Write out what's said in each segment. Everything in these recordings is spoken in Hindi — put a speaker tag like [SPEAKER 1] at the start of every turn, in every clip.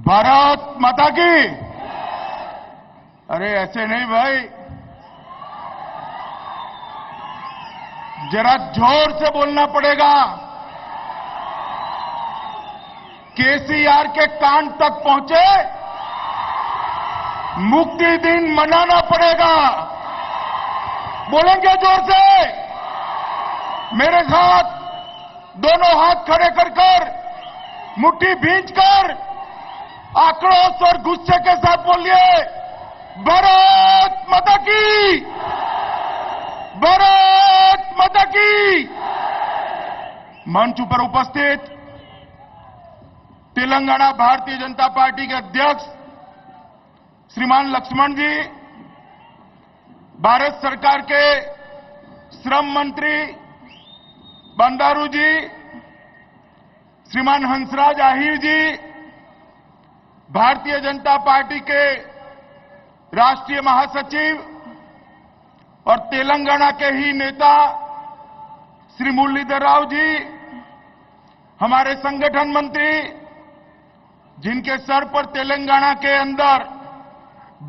[SPEAKER 1] भारत माता की। अरे ऐसे नहीं भाई, जरा जोर से बोलना पड़ेगा। केसीआर के कान तक पहुंचे, मुक्ति दिन मनाना पड़ेगा। बोलेंगे जोर से? मेरे साथ दोनों हाथ खड़े कर मुट्ठी भींचकर आक्रोश और गुस्से के साथ बोलिए, भारत माता की, भारत माता की। मंच पर उपस्थित तेलंगाना भारतीय जनता पार्टी के अध्यक्ष श्रीमान लक्ष्मण जी, भारत सरकार के श्रम मंत्री बंडारू जी, श्रीमान हंसराज आहिर जी, भारतीय जनता पार्टी के राष्ट्रीय महासचिव और तेलंगाना के ही नेता श्री मुरलीधर राव जी, हमारे संगठन मंत्री जिनके सर पर तेलंगाना के अंदर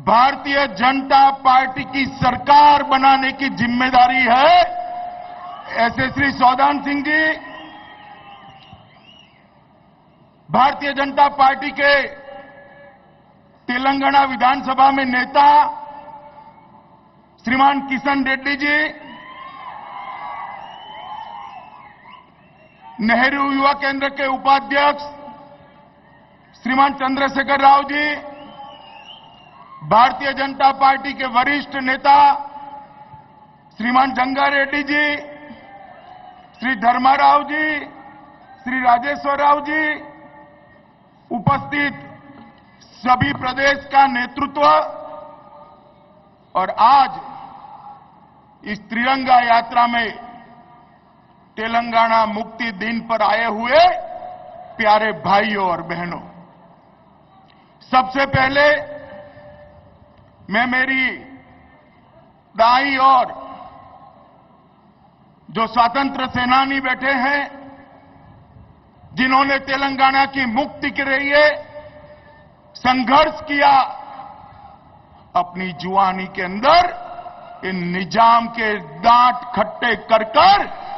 [SPEAKER 1] भारतीय जनता पार्टी की सरकार बनाने की जिम्मेदारी है, ऐसे श्री सौदान सिंह जी, भारतीय जनता पार्टी के तेलंगाना विधानसभा में नेता श्रीमान किशन रेड्डी जी, नेहरू युवा केंद्र के उपाध्यक्ष श्रीमान चंद्रशेखर राव जी, भारतीय जनता पार्टी के वरिष्ठ नेता श्रीमान जंगा रेड्डी जी, श्री धर्मा राव जी, श्री राजेश्वर राव जी, उपस्थित सभी प्रदेश का नेतृत्व और आज इस त्रिरंगा यात्रा में तेलंगाना मुक्ति दिन पर आए हुए प्यारे भाइयों और बहनों, सबसे पहले मैं मेरी दाई और जो स्वतंत्र सेनानी बैठे हैं, जिन्होंने तेलंगाना की मुक्ति के लिए संघर्ष किया, अपनी जुआनी के अंदर इन निजाम के दांत खट्टे कर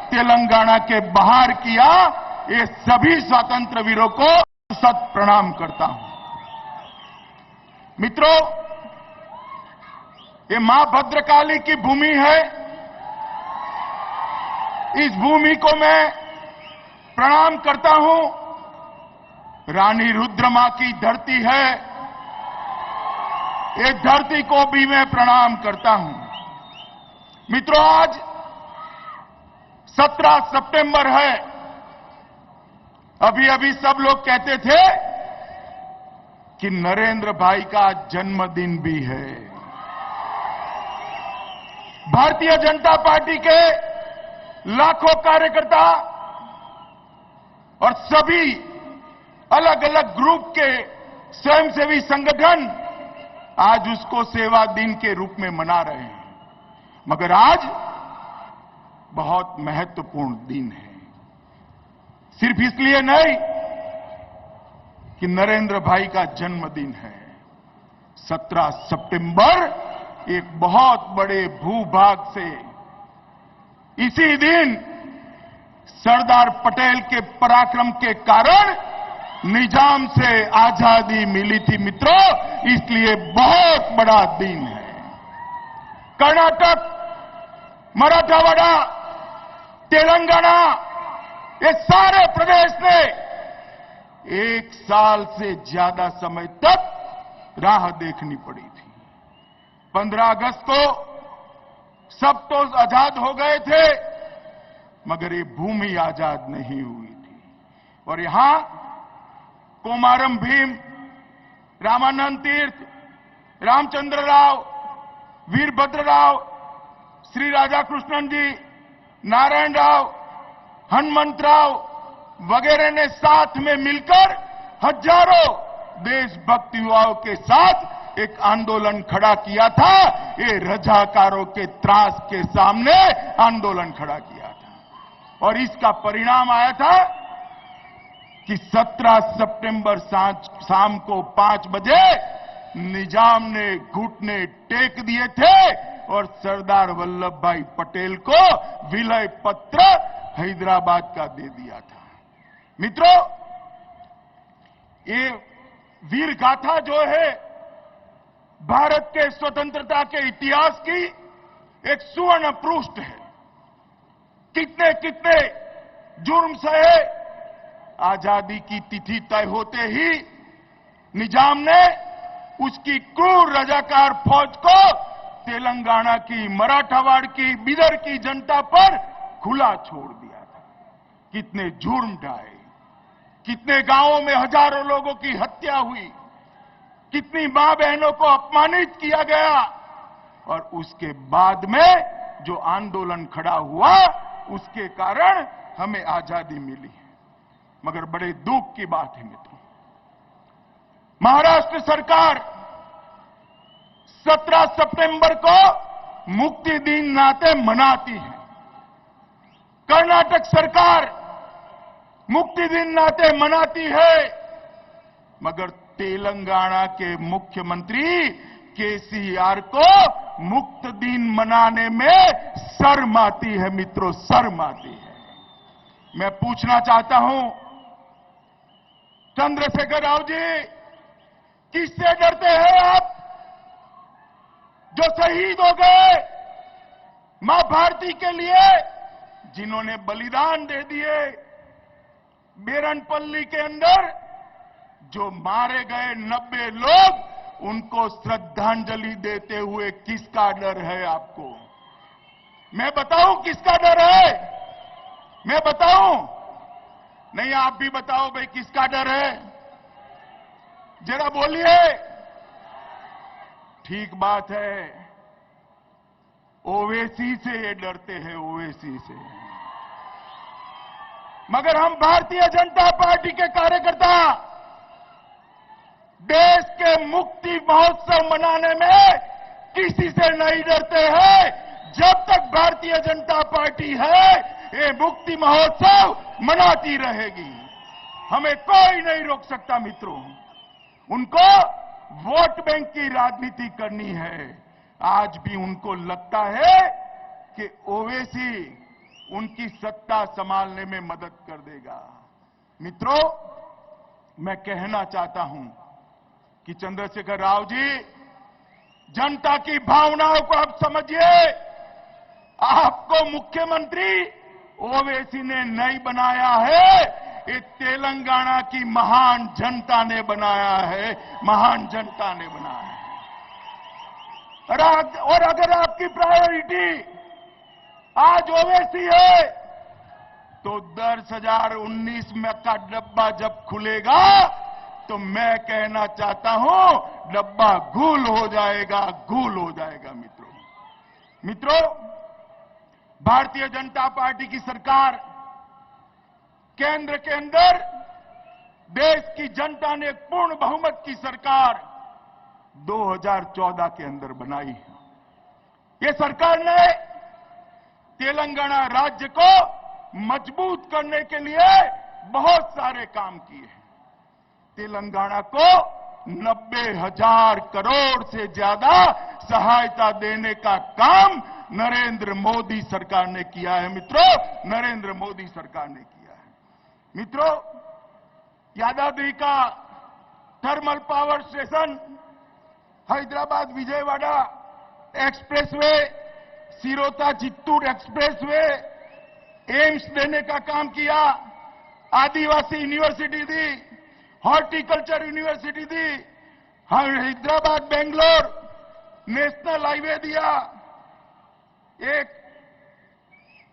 [SPEAKER 1] तेलंगाना के बाहर किया, ये सभी स्वतंत्र वीरों को सत प्रणाम करता हूं। मित्रों, ये मां भद्रकाली की भूमि है। इस भूमि को मैं प्रणाम करता हूं। रानी रुद्रमा की धरती है, ये धरती को भी मैं प्रणाम करता हूं। मित्रों, आज 17 सितंबर है। अभी अभी सब लोग कहते थे कि नरेंद्र भाई का जन्मदिन भी है। भारतीय जनता पार्टी के लाखों कार्यकर्ता और सभी अलग अलग ग्रुप के स्वयंसेवी संगठन आज उसको सेवा दिन के रूप में मना रहे हैं, मगर आज बहुत महत्वपूर्ण दिन है। सिर्फ इसलिए नहीं कि नरेंद्र भाई का जन्मदिन है। 17 सितंबर एक बहुत बड़े भूभाग से इसी दिन सरदार पटेल के पराक्रम के कारण निजाम से आजादी मिली थी मित्रों, इसलिए बहुत बड़ा दिन है। कर्नाटक, मराठवाड़ा, तेलंगाना, ये सारे प्रदेश ने 1 साल से ज्यादा समय तक राह देखनी पड़ी थी। 15 अगस्त को सब तो आजाद हो गए थे, मगर ये भूमि आजाद नहीं हुई थी। और यहां कोमारम भीम, रामानंद तीर्थ, रामचंद्र राव, वीरभद्र राव, श्री राजा कृष्णन जी, नारायण राव, हनुमंत राव वगैरह ने साथ में मिलकर हजारों देशभक्त युवाओं के साथ एक आंदोलन खड़ा किया था। ये रजाकारों के त्रास के सामने आंदोलन खड़ा किया था और इसका परिणाम आया था कि 17 सितंबर शाम को 5 बजे निजाम ने घुटने टेक दिए थे और सरदार वल्लभ भाई पटेल को विलय पत्र हैदराबाद का दे दिया था। मित्रों, ये वीर गाथा जो है भारत के स्वतंत्रता के इतिहास की एक सुवर्ण पृष्ठ है। कितने कितने जुर्म सहे, आजादी की तिथि तय होते ही निजाम ने उसकी क्रूर रजाकार फौज को तेलंगाना की, मराठावाड़ की, बिदर की जनता पर खुला छोड़ दिया था। कितने जुर्म ढाए, कितने गांवों में हजारों लोगों की हत्या हुई, कितनी मां बहनों को अपमानित किया गया, और उसके बाद में जो आंदोलन खड़ा हुआ उसके कारण हमें आजादी मिली है। मगर बड़े दुख की बात है मित्रों, महाराष्ट्र सरकार 17 सितंबर को मुक्ति दिन नाते मनाती है, कर्नाटक सरकार मुक्ति दिन नाते मनाती है, मगर तेलंगाना के मुख्यमंत्री केसीआर को मुक्त दिन मनाने में शर्म आती है मित्रों, शर्म आती है। मैं पूछना चाहता हूं, चंद्रशेखर राव जी, किससे डरते हैं आप? जो शहीद हो गए मां भारती के लिए, जिन्होंने बलिदान दे दिए, बेरनपल्ली के अंदर जो मारे गए 90 लोग, उनको श्रद्धांजलि देते हुए किसका डर है आपको? मैं बताऊं किसका डर है? मैं बताऊं? नहीं, आप भी बताओ भाई, किसका डर है? जरा बोलिए। ठीक बात है, ओवैसी से ये डरते हैं, ओवैसी से। मगर हम भारतीय जनता पार्टी के कार्यकर्ता देश के मुक्ति महोत्सव मनाने में किसी से नहीं डरते हैं। जब तक भारतीय जनता पार्टी है, ये मुक्ति महोत्सव मनाती रहेगी, हमें कोई नहीं रोक सकता मित्रों। उनको वोट बैंक की राजनीति करनी है। आज भी उनको लगता है कि ओवैसी उनकी सत्ता संभालने में मदद कर देगा। मित्रों, मैं कहना चाहता हूं कि चंद्रशेखर राव जी, जनता की भावनाओं को आप समझिए। आपको मुख्यमंत्री ओवैसी ने नहीं बनाया है, ये तेलंगाना की महान जनता ने बनाया है, महान जनता ने बनाया है। और अगर आपकी प्रायोरिटी आज ओवैसी है, तो 10,019 में का डब्बा जब खुलेगा तो मैं कहना चाहता हूं, डब्बा गुल हो जाएगा, गुल हो जाएगा मित्रों। भारतीय जनता पार्टी की सरकार केंद्र के अंदर देश की जनता ने पूर्ण बहुमत की सरकार 2014 के अंदर बनाई है। ये सरकार ने तेलंगाना राज्य को मजबूत करने के लिए बहुत सारे काम किए हैं। तेलंगाना को 90,000 करोड़ से ज्यादा सहायता देने का काम नरेंद्र मोदी सरकार ने किया है मित्रों, नरेंद्र मोदी सरकार ने किया है। मित्रों, यादाद्री का thermal power station, Hyderabad Vijayawada expressway, सिरोता चित्तूर एक्सप्रेसवे, एम्स देने का काम किया, आदिवासी यूनिवर्सिटी दी, हॉर्टिकल्चर यूनिवर्सिटी दी, हैदराबाद बेंगलोर नेशनल हाईवे दिया, एक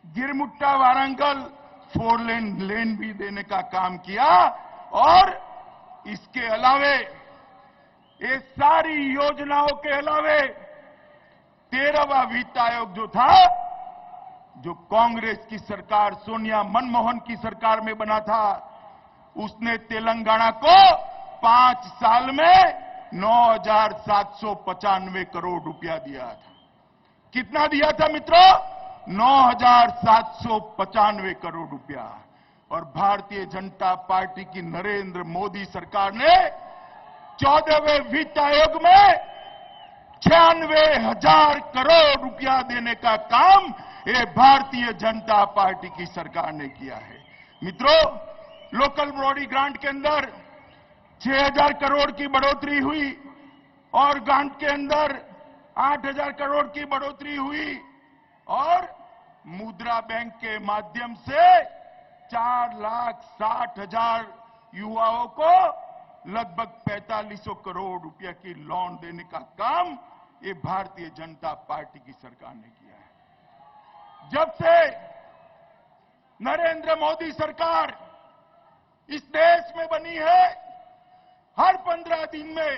[SPEAKER 1] गिरमुट्टा वारंगल 4 लेन भी देने का काम किया। और इसके अलावे, ये सारी योजनाओं के अलावे 13वां वित्त आयोग जो था, जो कांग्रेस की सरकार, सोनिया मनमोहन की सरकार में बना था, उसने तेलंगाना को 5 साल में 9,795 करोड़ रुपया दिया था। कितना दिया था मित्रों? 9,795 करोड़ रुपया। और भारतीय जनता पार्टी की नरेंद्र मोदी सरकार ने 14वें वित्त आयोग में 96,000 करोड़ रुपया देने का काम ये भारतीय जनता पार्टी की सरकार ने किया है। मित्रों, लोकल बॉडी ग्रांट के अंदर 6,000 करोड़ की बढ़ोतरी हुई और ग्रांट के अंदर 8,000 करोड़ की बढ़ोतरी हुई और मुद्रा बैंक के माध्यम से 4,60,000 युवाओं को लगभग 4500 करोड़ रुपया की लोन देने का काम ये भारतीय जनता पार्टी की सरकार ने किया है। जब से नरेंद्र मोदी सरकार इस देश में बनी है, हर 15 दिन में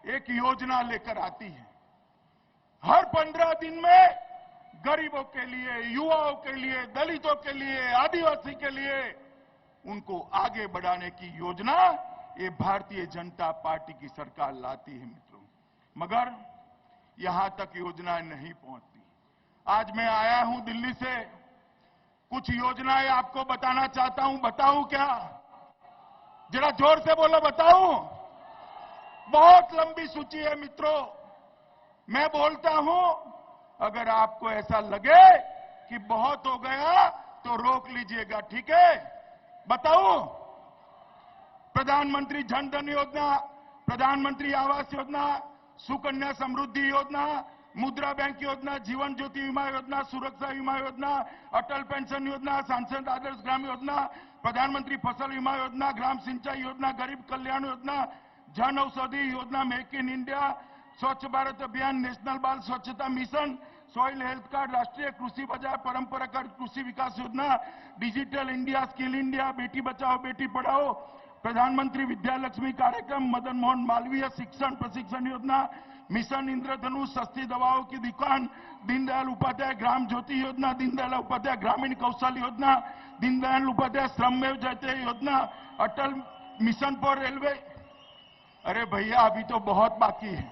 [SPEAKER 1] एक योजना लेकर आती है। हर 15 दिन में गरीबों के लिए, युवाओं के लिए, दलितों के लिए, आदिवासी के लिए उनको आगे बढ़ाने की योजना ये भारतीय जनता पार्टी की सरकार लाती है। मित्रों, मगर यहां तक योजनाएं नहीं पहुंचती। आज मैं आया हूं दिल्ली से, कुछ योजनाएं आपको बताना चाहता हूं। बताऊं क्या? जरा जोर से बोलो, बताऊं? बहुत लंबी सूची है मित्रों, मैं बोलता हूं। अगर आपको ऐसा लगे कि बहुत हो गया तो रोक लीजिएगा, ठीक है? बताऊं? प्रधानमंत्री जन धन योजना, प्रधानमंत्री आवास योजना, सुकन्या समृद्धि योजना, मुद्रा बैंक योजना, जीवन ज्योति बीमा योजना, सुरक्षा बीमा योजना, अटल पेंशन योजना, सांसद आदर्श ग्राम योजना, प्रधानमंत्री फसल बीमा योजना, ग्राम सिंचाई योजना, गरीब Kalyan Yojana, Jan Aushadhi Yojana, make in India, स्वच्छ भारत अभियान, नेशनल बाल स्वच्छता मिशन, सॉइल हेल्थ कार्ड, राष्ट्रीय कृषि बाजार, परंपरागत कृषि विकास योजना, digital India, skill India, Beti Bachao Beti Padhao, प्रधानमंत्री विद्यालक्ष्मी कार्यक्रम, मदन मोहन मालवीय शिक्षण प्रशिक्षण योजना, मिशन इंद्रधनुष, सस्ती दवाओं की दुकान, दीनदयाल उपाध्याय ग्राम ज्योति योजना, दीनदयाल उपाध्याय ग्रामीण कौशल योजना, दीनदयाल उपाध्याय श्रममेव जयते योजना, अटल मिशन फॉर रेलवे। अरे भैया, अभी तो बहुत बाकी है।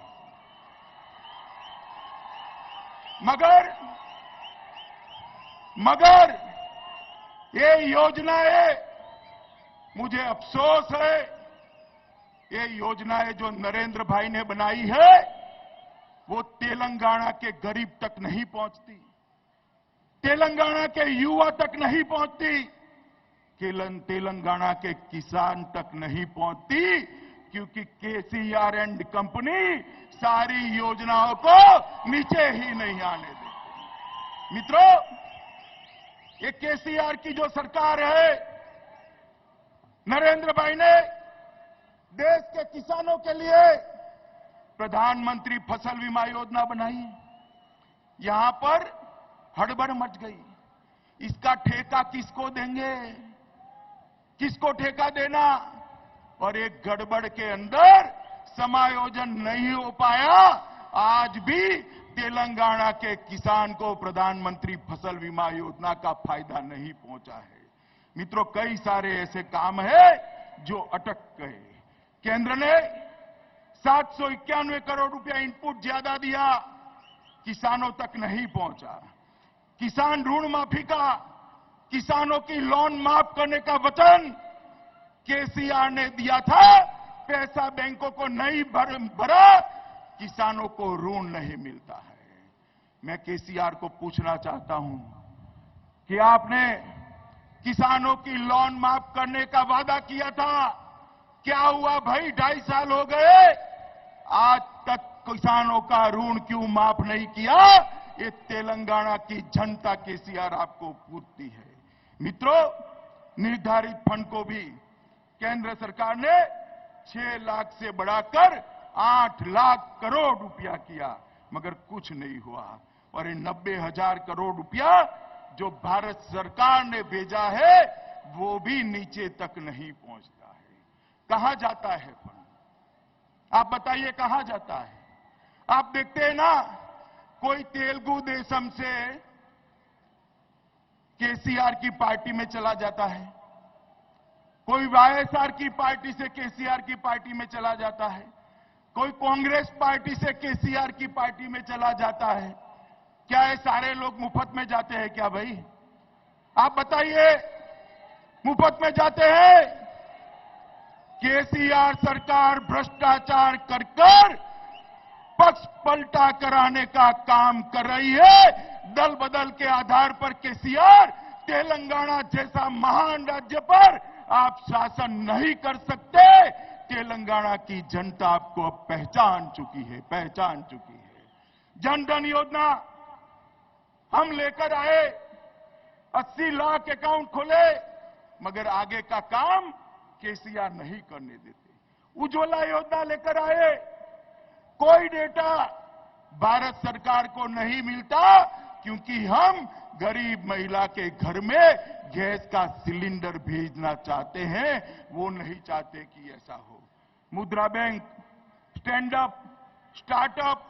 [SPEAKER 1] मगर ये योजनाएं, मुझे अफसोस है, ये योजनाएं जो नरेंद्र भाई ने बनाई है वो तेलंगाना के गरीब तक नहीं पहुंचती, तेलंगाना के युवा तक नहीं पहुंचती, तेलंगाना के किसान तक नहीं पहुंचती, क्योंकि केसीआर एंड कंपनी सारी योजनाओं को नीचे ही नहीं आने देती। मित्रों, ये केसीआर की जो सरकार है, नरेंद्र भाई ने देश के किसानों के लिए प्रधानमंत्री फसल बीमा योजना बनाई। यहां पर हड़बड़ मच गई, इसका ठेका किसको देंगे, किसको ठेका देना, और एक गड़बड़ के अंदर समायोजन नहीं हो पाया। आज भी तेलंगाना के किसान को प्रधानमंत्री फसल बीमा योजना का फायदा नहीं पहुंचा है। मित्रों, कई सारे ऐसे काम हैं जो अटक गए। केंद्र ने 791 करोड़ रुपया इनपुट ज्यादा दिया, किसानों तक नहीं पहुंचा। किसान ऋण माफी का, किसानों की लोन माफ करने का वचन केसीआर ने दिया था, पैसा बैंकों को नहीं भरा, किसानों को ऋण नहीं मिलता है। मैं केसीआर को पूछना चाहता हूं कि आपने किसानों की लोन माफ करने का वादा किया था, क्या हुआ भाई? 2.5 साल हो गए, आज तक किसानों का ऋण क्यों माफ नहीं किया? ये तेलंगाना की जनता केसीआर आपको पूछती है। मित्रों, निर्धारित फंड को भी केंद्र सरकार ने 6 लाख से बढ़ाकर 8 लाख करोड़ रुपया किया, मगर कुछ नहीं हुआ। और ये 90,000 करोड़ रुपया जो भारत सरकार ने भेजा है वो भी नीचे तक नहीं पहुंचता है। कहां जाता है फंड? आप बताइए कहां जाता है? आप देखते हैं ना, कोई तेलुगु देशम से केसीआर की पार्टी में चला जाता है, कोई वाईएसआर की पार्टी से केसीआर की पार्टी में चला जाता है, कोई कांग्रेस पार्टी से केसीआर की पार्टी में चला जाता है। क्या ये सारे लोग मुफ्त में जाते हैं क्या भाई? आप बताइए, मुफ्त में जाते हैं। केसीआर सरकार भ्रष्टाचार कर कर पक्ष पलटा कराने का काम कर रही है। दल बदल के आधार पर केसीआर तेलंगाना जैसा महान राज्य पर आप शासन नहीं कर सकते। तेलंगाना की जनता आपको अब पहचान चुकी है। जन धन योजना हम लेकर आए, 80 लाख अकाउंट खोले, मगर आगे का काम केसीआर नहीं करने देते। उज्ज्वला योजना लेकर आए, कोई डेटा भारत सरकार को नहीं मिलता क्योंकि हम गरीब महिला के घर में गैस का सिलेंडर भेजना चाहते हैं, वो नहीं चाहते कि ऐसा हो। मुद्रा bank, stand up, startup,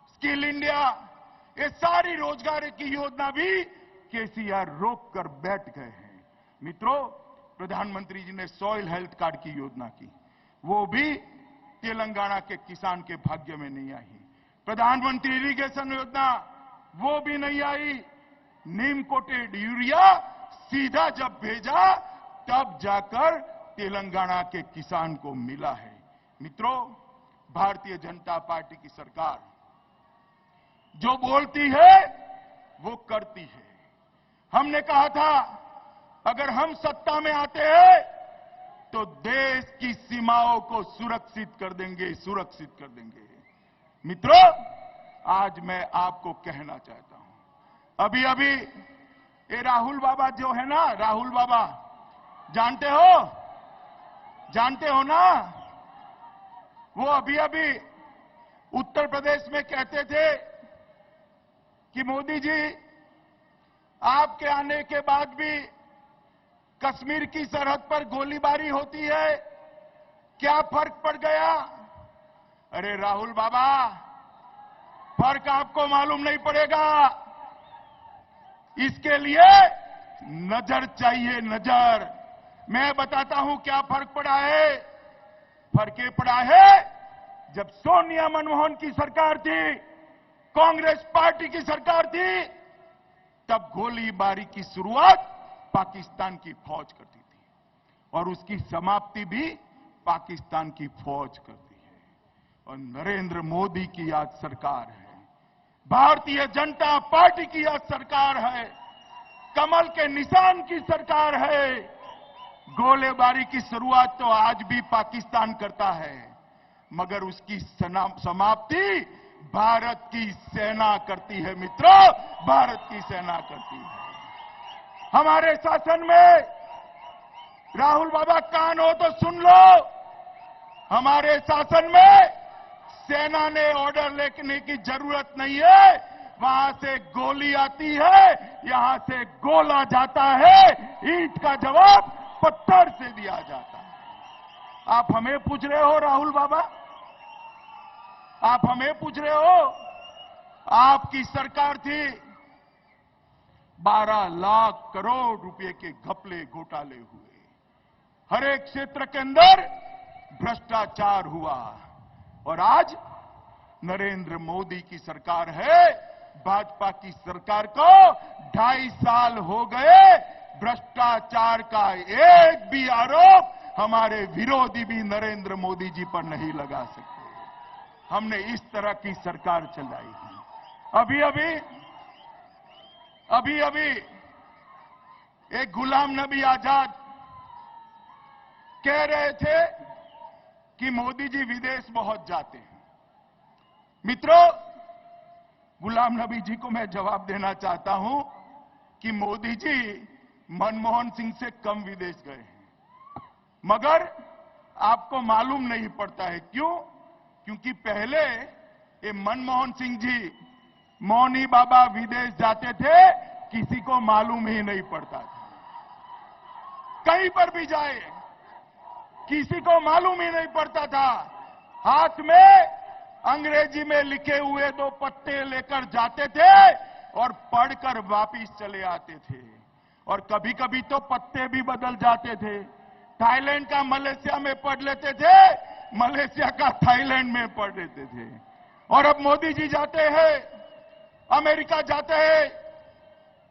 [SPEAKER 1] skill India, ये सारी रोजगार की योजना भी केसीआर रोक कर बैठ गए हैं। मित्रों, प्रधानमंत्री जी ने सॉइल हेल्थ कार्ड की योजना की, वो भी तेलंगाना के किसान के भाग्य में नहीं आई। प्रधानमंत्री इरिगेशन योजना, वो भी नहीं आई। नीम कोटेड यूरिया सीधा जब भेजा तब जाकर तेलंगाना के किसान को मिला है। मित्रों, भारतीय जनता पार्टी की सरकार जो बोलती है वो करती है। हमने कहा था अगर हम सत्ता में आते हैं तो देश की सीमाओं को सुरक्षित कर देंगे। मित्रों, आज मैं आपको कहना चाहता हूं, अभी ये राहुल बाबा जो है ना, राहुल बाबा जानते हो ना, वो अभी उत्तर प्रदेश में कहते थे कि मोदी जी आपके आने के बाद भी कश्मीर की सरहद पर गोलीबारी होती है, क्या फर्क पड़ गया? अरे राहुल बाबा, फर्क आपको मालूम नहीं पड़ेगा। इसके लिए नजर चाहिए, नजर। मैं बताता हूं क्या फर्क पड़ा है। फर्क ये पड़ा है, जब सोनिया मनमोहन की सरकार थी, कांग्रेस पार्टी की सरकार थी, तब गोलीबारी की शुरुआत पाकिस्तान की फौज करती थी और उसकी समाप्ति भी पाकिस्तान की फौज करती है। और नरेंद्र मोदी की आज सरकार है, भारतीय जनता पार्टी की आज सरकार है, कमल के निशान की सरकार है। गोलीबारी की शुरुआत तो आज भी पाकिस्तान करता है, मगर उसकी समाप्ति भारत की सेना करती है। मित्रों, भारत की सेना करती है। हमारे शासन में, राहुल बाबा कान हो तो सुन लो, हमारे शासन में सेना ने ऑर्डर लेने की जरूरत नहीं है। वहां से गोली आती है, यहां से गोला जाता है, ईंट का जवाब पत्थर से दिया जाता है। आप हमें पूछ रहे हो राहुल बाबा, आप हमें पूछ रहे हो? आपकी सरकार थी, 12 लाख करोड़ रुपए के घपले घोटाले हुए, हर एक क्षेत्र के अंदर भ्रष्टाचार हुआ। और आज नरेंद्र मोदी की सरकार है, भाजपा की सरकार को 2.5 साल हो गए। भ्रष्टाचार का एक भी आरोप हमारे विरोधी भी नरेंद्र मोदी जी पर नहीं लगा सकते। हमने इस तरह की सरकार चलाई है। अभी एक गुलाम नबी आजाद कह रहे थे कि मोदी जी विदेश बहुत जाते हैं। मित्रों, गुलाम नबी जी को मैं जवाब देना चाहता हूं कि मोदी जी मनमोहन सिंह से कम विदेश गए हैं, मगर आपको मालूम नहीं पड़ता है। क्यों? क्योंकि पहले ये मनमोहन सिंह जी, मौनी बाबा विदेश जाते थे, किसी को मालूम ही नहीं पड़ता था। कहीं पर भी जाए किसी को मालूम ही नहीं पड़ता था। हाथ में अंग्रेजी में लिखे हुए 2 पत्ते लेकर जाते थे और पढ़कर वापिस चले आते थे। और कभी कभी तो पत्ते भी बदल जाते थे। थाईलैंड का मलेशिया में पढ़ लेते थे, मलेशिया का थाईलैंड में पढ़ लेते थे। और अब मोदी जी जाते हैं, अमेरिका जाते हैं,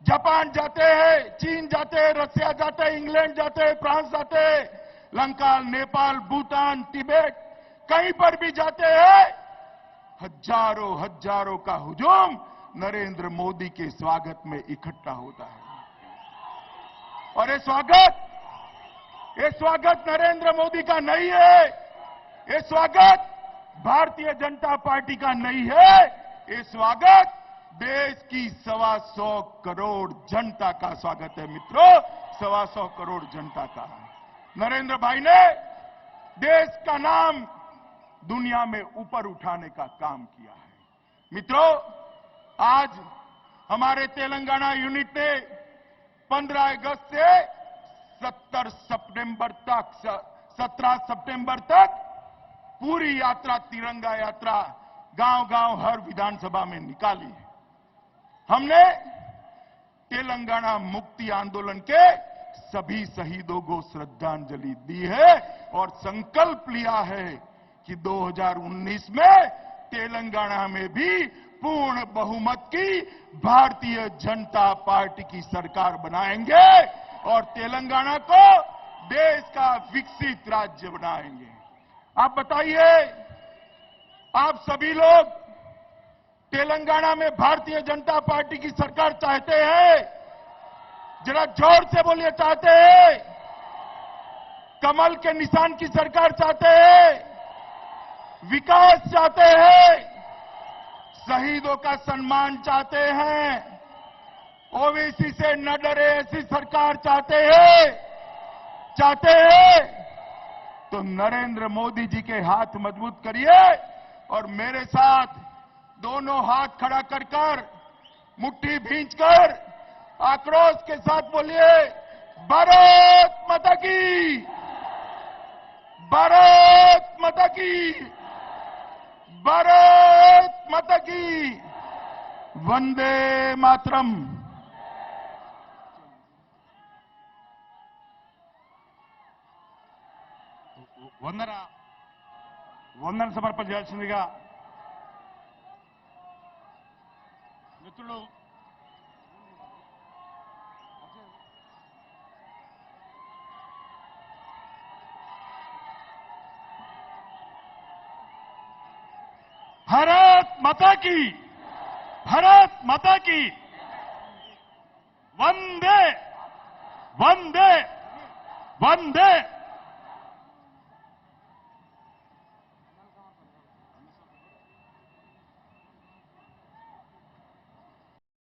[SPEAKER 1] जापान जाते हैं, चीन जाते हैं, रसिया जाते हैं, इंग्लैंड जाते हैं, फ्रांस जाते हैं, लंका, नेपाल, भूटान, तिब्बत, कहीं पर भी जाते हैं, हजारों हजारों का हुजूम नरेंद्र मोदी के स्वागत में इकट्ठा होता है। और ये स्वागत नरेंद्र मोदी का नहीं है, ये स्वागत भारतीय जनता पार्टी का नहीं है, ये स्वागत देश की 125 करोड़ जनता का स्वागत है। मित्रों, 125 करोड़ जनता का नरेंद्र भाई ने देश का नाम दुनिया में ऊपर उठाने का काम किया है। मित्रों, आज हमारे तेलंगाना यूनिट ने 15 अगस्त से 17 सितंबर तक पूरी यात्रा, तिरंगा यात्रा गांव-गांव हर विधानसभा में निकाली है। हमने तेलंगाना मुक्ति आंदोलन के सभी शहीदों को श्रद्धांजलि दी है और संकल्प लिया है कि 2019 में तेलंगाना में भी पूर्ण बहुमत की भारतीय जनता पार्टी की सरकार बनाएंगे और तेलंगाना को देश का विकसित राज्य बनाएंगे। आप बताइए, आप सभी लोग तेलंगाना में भारतीय जनता पार्टी की सरकार चाहते हैं? जरा जोर से बोलिए, चाहते हैं? कमल के निशान की सरकार चाहते हैं? विकास चाहते हैं? शहीदों का सम्मान चाहते हैं? ओबीसी से न डरे ऐसी सरकार चाहते हैं? तो नरेंद्र मोदी जी के हाथ मजबूत करिए और मेरे साथ दोनों हाथ खड़ा कर मुट्ठी भींचकर आक्रोश के साथ बोलिए, भारत माता की, भारत माता की, भारत माता की, वंदे मातरम। వందన సమర్పణ చేయాల్సిందిగా మిత్రులు भारत माता की, भारत माता की, वंदे वंदे वंदे